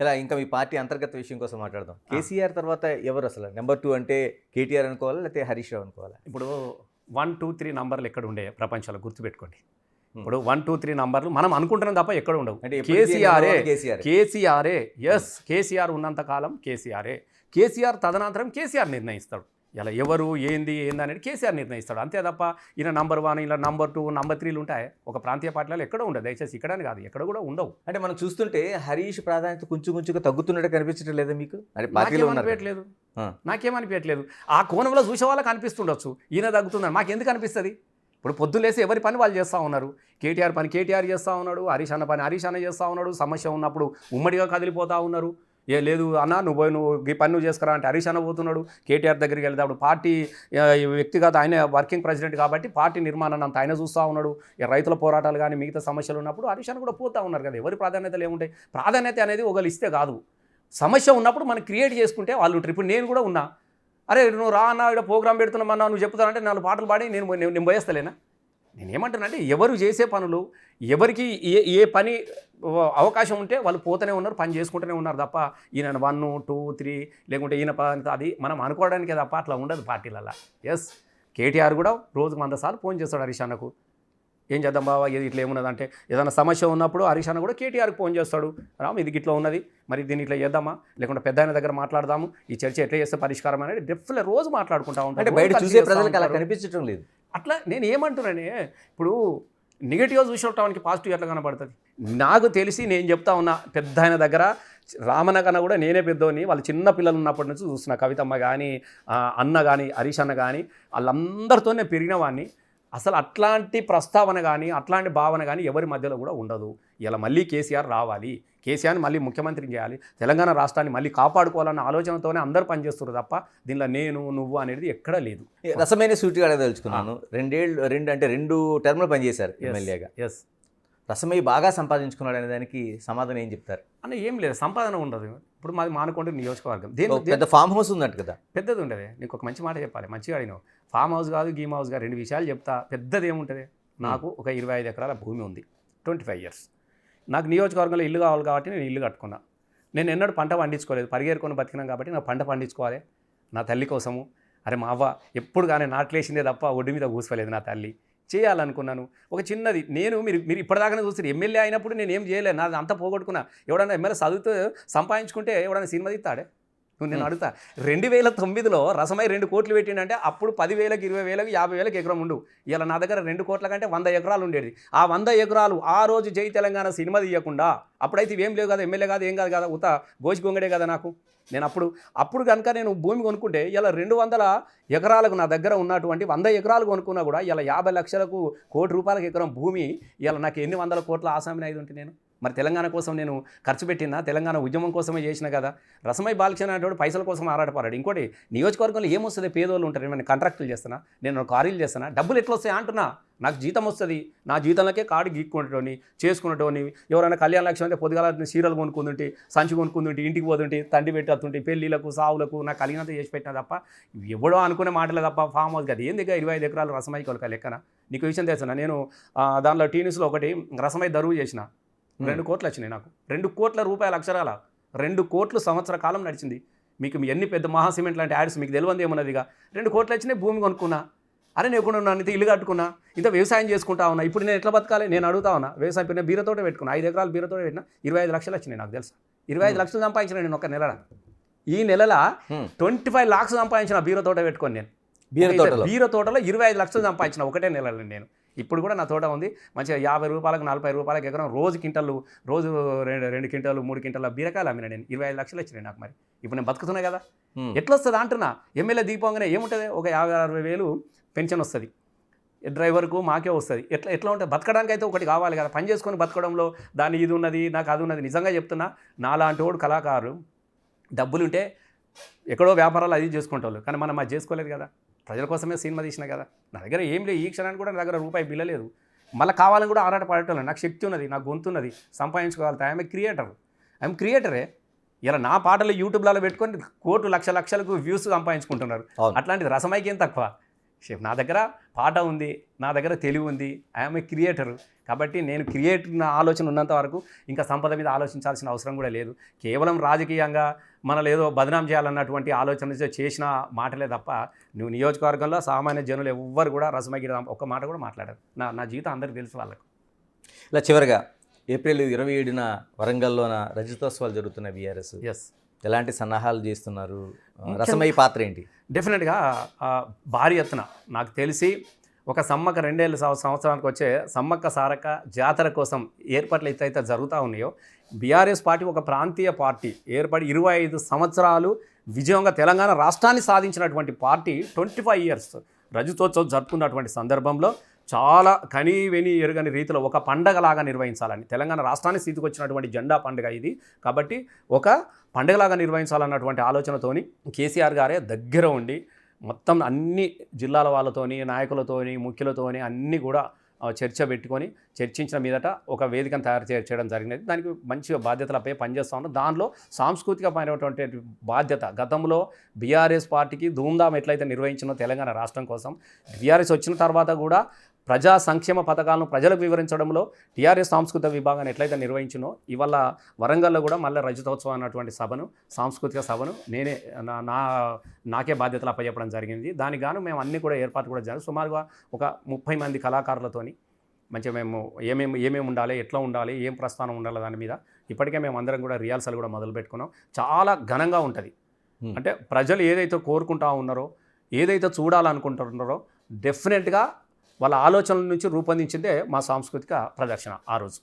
ఇలా ఇంకా మీ పార్టీ అంతర్గత విషయం కోసం మాట్లాడదాం. కేసీఆర్ తర్వాత ఎవరు అసలు నెంబర్ 2 అంటే కేటీఆర్ అనుకోవాలా లేకపోతే హరీష్ రావు అనుకోవాలా? ఇప్పుడు 1, 2, 3 నంబర్లు ఎక్కడ ఉండే ప్రపంచంలో గుర్తుపెట్టుకోండి. ఇప్పుడు 1, 2, 3 నంబర్లు మనం అనుకుంటున్నాం తప్ప ఎక్కడ ఉండవు. అంటే కేసీఆరే ఎస్, కేసీఆర్ ఉన్నంత కాలం కేసీఆర్ తదనంతరం కేసీఆర్ నిర్ణయిస్తాడు. ఇలా ఎవరు ఏంది అనేది కేసీఆర్ నిర్ణయిస్తాడు. అంతే తప్ప ఈయన నంబర్ 1 ఇలా నంబర్ 2 నంబర్ 3లు ఉంటాయి ఒక ప్రాంతీయ పార్టీలలో ఎక్కడ ఉండదు. దయచేసి ఇక్కడని కాదు, ఎక్కడ కూడా ఉండవు. అంటే మనం చూస్తుంటే హరీష్ ప్రాధాన్యత కొంచెంగా తగ్గుతున్నట్టు కనిపించడం లేదా మీకు? అంటే పార్టీలో నాకేమనిపించట్లేదు. ఆ కోణంలో చూసే వాళ్ళకి అనిపిస్తుండొచ్చు ఈయన తగ్గుతుందని. మాకు ఎందుకు అనిపిస్తుంది? ఇప్పుడు పొద్దులేసి ఎవరి పని వాళ్ళు చేస్తూ ఉన్నారు. కేటీఆర్ పని కేటీఆర్ చేస్తూ ఉన్నాడు, హరీష్ అన్న పని హరీష్ అన్న చేస్తూ ఉన్నాడు. సమస్య ఉన్నప్పుడు ఉమ్మడిగా కదిలిపోతూ ఉన్నారు. లేదు అన్న నువ్వు ఈ పని నువ్వు చేసుకురా అంటే హరీష్ అన్న పోతున్నాడు. కేటీఆర్ దగ్గరికి వెళ్తాడు. పార్టీ వ్యక్తిగత ఆయన వర్కింగ్ ప్రెసిడెంట్ కాబట్టి పార్టీ నిర్మాణాన్ని అంత ఆయన చూస్తూ ఉన్నాడు. రైతుల పోరాటాలు కానీ మిగతా సమస్యలు ఉన్నప్పుడు హరీష్ అన్న కూడా పోతూ ఉన్నారు కదా. ఎవరి ప్రాధాన్యతలు ఏముంటాయి? ప్రాధాన్యత అనేది ఒకళ్ళు ఇస్తే కాదు, సమస్య ఉన్నప్పుడు మనం క్రియేట్ చేసుకుంటే వాళ్ళు ఉంటారు. ఇప్పుడు నేను కూడా ఉన్నా, అరే నువ్వు రా అన్న ఇక్కడ ప్రోగ్రామ్ పెడుతున్నామన్నా నువ్వు చెప్తానంటే 4 పాటలు పాడి నేను పోయేస్తలేనా? నేనేమంటానంటే ఎవరు చేసే పనులు ఎవరికి ఏ పని అవకాశం ఉంటే వాళ్ళు పోతూనే ఉన్నారు, పని చేసుకుంటూనే ఉన్నారు తప్ప ఈయన 1, 2, 3 లేకుంటే ఈయన అది మనం అనుకోవడానికే తప్ప అట్లా ఉండదు పార్టీలల్లో. ఎస్, కేటీఆర్ కూడా రోజుకు 100 సార్లు ఫోన్ చేస్తాడు హరీష్ అన్నకు. ఏం చేద్దాం బాబా ఇది ఇట్లా ఏమున్నదంటే ఏదైనా సమస్య ఉన్నప్పుడు హరీష్ అన్న కూడా కేటీఆర్కి ఫోన్ చేస్తాడు. రామ్ ఇది ఇట్లా ఉన్నది, మరి దీన్ని ఇట్లా చేద్దామా, లేకుంటే పెద్ద ఆయన దగ్గర మాట్లాడదాము, ఈ చర్చ ఎట్లా చేస్తే పరిష్కారం అనేది డెఫినెట్గా రోజు మాట్లాడుకుంటా ఉంటాం. అంటే బయట చూసే ప్రజలకు అలా కనిపించడం లేదు. అట్లా నేను ఏమంటున్నానే, ఇప్పుడు నెగిటివ్గా చూసేటానికి పాజిటివ్ ఎట్లా కనబడుతుంది? నాకు తెలిసి నేను చెప్తా ఉన్నా, పెద్ద ఆయన దగ్గర రామన్న కన్నా కూడా నేనే పెద్దోని. వాళ్ళు చిన్న పిల్లలు ఉన్నప్పటి నుంచి చూస్తున్నా. కవితమ్మ కానీ అన్న కానీ హరీష్ అన్న కానీ వాళ్ళందరితో నేను పెరిగిన వాడిని. అసలు అట్లాంటి ప్రస్తావన కానీ అట్లాంటి భావన కానీ ఎవరి మధ్యలో కూడా ఉండదు. ఇలా మళ్ళీ కేసీఆర్ రావాలి, కేసీఆర్ని మళ్ళీ ముఖ్యమంత్రిని చేయాలి, తెలంగాణ రాష్ట్రాన్ని మళ్ళీ కాపాడుకోవాలన్న ఆలోచనతోనే అందరూ పనిచేస్తున్నారు తప్ప దీనిలో నేను నువ్వు అనేది ఎక్కడా లేదు. రసమైన సూటిగా అడగదలుచుకున్నాను. 2 టర్మ్లు పనిచేశారు ఎమ్మెల్యేగా. ఎస్, రసమయ్య బాగా సంపాదించుకున్నాడు అనే దానికి సమాధానం ఏం చెప్తారు? అంటే ఏం లేదు, సంపాదన ఉండదు. ఇప్పుడు మాది మానకొండ నియోజకవర్గం, పెద్ద ఫామ్ హౌస్ ఉన్నట్టు కదా. పెద్దది ఉండదు. నీకు ఒక మంచి మాట చెప్పాలి, మంచిగా అడిగినావు. ఫామ్ హౌస్ కాదు గీమ్ హౌస్ కాదు, 2 విషయాలు చెప్తా. పెద్దది ఏముంటుంది? నాకు ఒక 25 ఎకరాల భూమి ఉంది, 25 years. నాకు నియోజకవర్గంలో ఇల్లు కావాలి కాబట్టి నేను ఇల్లు కట్టుకున్నా. నేను ఎన్నడూ పంట పండించుకోలేదు, పరిగెరుకొని బతికినాం కాబట్టి నాకు పంట పండించుకోవాలి నా తల్లి కోసము. అరే మా అవ్వ ఎప్పుడు కానీ నాట్లేసిందే తప్ప ఒడ్డు మీద కూసుకోలేదు నా తల్లి. చేయాలనుకున్నాను ఒక చిన్నది. మీరు ఇప్పటిదాకా చూస్తారు, ఎమ్మెల్యే అయినప్పుడు నేను ఏం చేయలేదు, నాది అంతా పోగొట్టుకున్నా. ఎవడన్నా ఎమ్మెల్యే చదువుతూ సంపాదించుకుంటే ఎవడన్నా సినిమా తీస్తాడే? నేను అడుగుతా. 2009లో రసమై 2 కోట్లు పెట్టిండంటే అప్పుడు 10,000కి 20,000కి 50,000కి ఎకరం ఉండు. ఇలా నా దగ్గర 2 కోట్ల కంటే 100 ఎకరాలు ఉండేది. ఆ 100 ఎకరాలు ఆ రోజు జై తెలంగాణ సినిమా తీయకుండా, అప్పుడైతే ఇవేం లేవు కదా, ఎమ్మెల్యే కాదు ఏం కాదు కదా, ఉత్త గోచి గొంగడే కదా నాకు. నేను అప్పుడు కనుక నేను భూమి కొనుక్కుంటే ఇలా 200 ఎకరాలకు నా దగ్గర ఉన్నటువంటి 100 ఎకరాలు కొనుక్కున్నా కూడా ఇలా 50 లక్షలకు ₹1,00,00,000 ఎకరం భూమి ఇలా నాకు ఎన్ని 100 కోట్ల ఆసామిని అయి ఉంటే నేను మరి తెలంగాణ కోసం నేను ఖర్చు పెట్టినా, తెలంగాణ ఉద్యమం కోసమే చేసిన కదా. రసమై బాలకృష్ణ అనేవాడు పైసల కోసం ఆరాటపడాడు. ఇంకోటి నియోజకవర్గంలో ఏమొస్తుంది? పేదోళ్ళు ఉంటారు, నేను కాంట్రాక్టులు చేస్తానా, నేను కారీలు చేస్తానా, డబ్బులు ఎట్లా వస్తాయి అంటున్నా. నాకు జీతం వస్తుంది, నా జీతంలోకే కార్డు గీక్కుంటోని చేసుకునేటోని. ఎవరైనా కళ్యాణ లక్ష్యం అంటే పొద్దుగాల చీరలు కొనుక్కుంటుంటే, సంచి కొనుక్కుంటుంటే, ఇంటికి పోతుంటే, తండ్రి పెట్టి వస్తుంటే, పెళ్ళిళ్ళకు సావులకు నాకు కలిగినంత చేసి పెట్టినా తప్ప ఎవడో అనుకునే మాటలే తప్ప ఫామ్ హౌస్ కదా. ఏం దగ్గర 25 ఎకరాలు రసమై కొలక లెక్కన. నీకు విషయం తెలుసా, నేను దానిలో టీన్యూస్లో ఒకటి రసమై దరువు చేసిన. 2 కోట్లు వచ్చినాయి నాకు. 2 కోట్ల రూపాయల అక్షరాల 2 కోట్లు సంవత్సర కాలం నడిచింది. మీకు ఎన్ని పెద్ద మహాసిమెంట్ లాంటి యాడ్స్ మీకు తెలియదు ఏమన్నదిగా. 2 కోట్లు వచ్చినాయి, భూమి కొనుక్కున్నా. అరే నేను ఎక్కడ ఇంత ఇల్లు కట్టుకున్నా, ఇంత వ్యవసాయం చేసుకుంటా ఉన్నా. ఇప్పుడు నేను ఎట్లా బతకాలి? నేను అడుగుతా ఉన్నా. వ్యవసాయం పెట్టిన బీరతోట పెట్టుకున్నా, 5 ఎకరాలు బీరతోట పెట్టిన 25 లక్షలు వచ్చినాయి నాకు తెలుసా. 25 లక్షలు సంపాదించిన నేను ఒక నెల. ఈ నెలల 25 lakhs సంపాదించిన బీరతోట పెట్టుకొని. నేను బీరతోటలో 25 లక్షలు సంపాదించిన ఒకటే నెలలో నేను. ఇప్పుడు కూడా నా తోట ఉంది, మంచిగా ₹50, ₹40 ఎకరం. రోజు 2 క్వింటాలు 3 క్వింటాల బీరకాయలు అమ్మిన నేను. 25 లక్షలు వచ్చినాయి నాకు. మరి ఇప్పుడు నేను బతుకుతున్నా కదా. ఎట్లా వస్తుంది అంటున్నా? ఎమ్మెల్యే దీపంగానే ఏముంటుంది, ఒక 50-60 వేలు పెన్షన్ వస్తుంది, డ్రైవర్కు మాకే వస్తుంది. ఎట్లా ఉంటుంది? బతకడానికి అయితే ఒకటి కావాలి కదా. పని చేసుకొని బతకడంలో దాని ఇది ఉన్నది, నాకు అది ఉన్నది. నిజంగా చెప్తున్నా, నాలాంటి వాడు కళాకారులు డబ్బులుంటే ఎక్కడో వ్యాపారాలు అది చేసుకుంటారు, కానీ మనం అది చేసుకోలేదు కదా. ప్రజల కోసమే సినిమా తీసిన కదా. నా దగ్గర ఏం లేదు, ఈ క్షణానికి కూడా నా దగ్గర రూపాయి బిల్ల లేదు. మళ్ళీ కావాలని కూడా ఆరాట పడటం లేదు. నాకు శక్తి ఉన్నది, నాకు గొంతు ఉన్నది, సంపాదించుకోగలుగుతా. ఐఎమ్ క్రియేటరే. ఇలా నా పాటలు యూట్యూబ్లలో పెట్టుకొని కోట్లు లక్షలకు వ్యూస్ సంపాదించుకుంటున్నారు. అట్లాంటిది రసమైకి ఏం తక్కువ? షేప్ నా దగ్గర పాట ఉంది, నా దగ్గర తెలివి ఉంది, ఐఎమ్ ఏ క్రియేటర్. కాబట్టి నేను క్రియేటర్ ఆలోచన ఉన్నంత వరకు ఇంకా సంపద మీద ఆలోచించాల్సిన అవసరం కూడా లేదు. కేవలం రాజకీయంగా మనలో ఏదో బదనాం చేయాలన్నటువంటి ఆలోచన చేసిన మాటలే తప్ప నువ్వు నియోజకవర్గంలో సామాన్య జనులు ఎవ్వరు కూడా రసమగిరి ఒక్క మాట కూడా మాట్లాడారు. నా జీవితం అందరికీ తెలుసు వాళ్ళకు. ఇలా చివరిగా ఏప్రిల్ 27న వరంగల్లోన రజతోత్సవాలు జరుగుతున్న బీఆర్ఎస్ ఎస్, ఎలాంటి సన్నాహాలు చేస్తున్నారు? రసమయ్య పాత్ర ఏంటి? డెఫినెట్గా భారీ ఎత్తున నాకు తెలిసి ఒక సమ్మక్క 2 సంవత్సరానికి వచ్చే సమ్మక్క సారక్క జాతర కోసం ఏర్పాట్లు అయితే జరుగుతూ ఉన్నాయో, బీఆర్ఎస్ పార్టీ ఒక ప్రాంతీయ పార్టీ ఏర్పడి 25 సంవత్సరాలు విజయంగా తెలంగాణ రాష్ట్రాన్ని సాధించినటువంటి పార్టీ 25 ఇయర్స్ రజతోత్సవం జరుపుకున్నటువంటి సందర్భంలో చాలా కనీవెని ఎరుగని రీతిలో ఒక పండగలాగా నిర్వహించాలని, తెలంగాణ రాష్ట్రానికి స్థితికి వచ్చినటువంటి జెండా పండుగ ఇది. కాబట్టి ఒక పండుగలాగా నిర్వహించాలన్నటువంటి ఆలోచనతోని కేసీఆర్ గారే దగ్గర ఉండి మొత్తం అన్ని జిల్లాల వాళ్ళతోని, నాయకులతోని, ముఖ్యులతోని అన్నీ కూడా చర్చ పెట్టుకొని చర్చించిన మీదట ఒక వేదికను తయారు చేయడం జరిగినది. దానికి మంచి బాధ్యతలపై పనిచేస్తూ ఉన్నాం. దానిలో సాంస్కృతికమైనటువంటి బాధ్యత గతంలో బీఆర్ఎస్ పార్టీకి ధూమ్ధామ్ ఎట్లయితే నిర్వహించినో తెలంగాణ రాష్ట్రం కోసం, బీఆర్ఎస్ వచ్చిన తర్వాత కూడా ప్రజా సంక్షేమ పథకాలను ప్రజలకు వివరించడంలో టీఆర్ఎస్ సాంస్కృతిక విభాగాన్ని ఎట్లయితే నిర్వహించినో, ఇవాళ వరంగల్లో కూడా మళ్ళీ రజతోత్సవం అన్నటువంటి సభను, సాంస్కృతిక సభను నాకే బాధ్యతలు అప్పచెప్పడం జరిగింది. దానికి గాను మేము అన్నీ కూడా ఏర్పాటు కూడా జరిగింది. సుమారుగా ఒక 30 మంది కళాకారులతోని మంచిగా మేము ఏమేమి ఉండాలి, ఎట్లా ఉండాలి, ఏం ప్రస్థానం ఉండాలి దాని మీద ఇప్పటికే మేము అందరం కూడా రిహార్సల్ కూడా మొదలు పెట్టుకున్నాం. చాలా ఘనంగా ఉంటుంది. అంటే ప్రజలు ఏదైతే కోరుకుంటా ఉన్నారో, ఏదైతే చూడాలనుకుంటున్నారో డెఫినెట్గా వాళ్ళ ఆలోచనల నుంచి రూపొందించిందే మా సాంస్కృతిక ప్రదర్శన ఆ రోజు.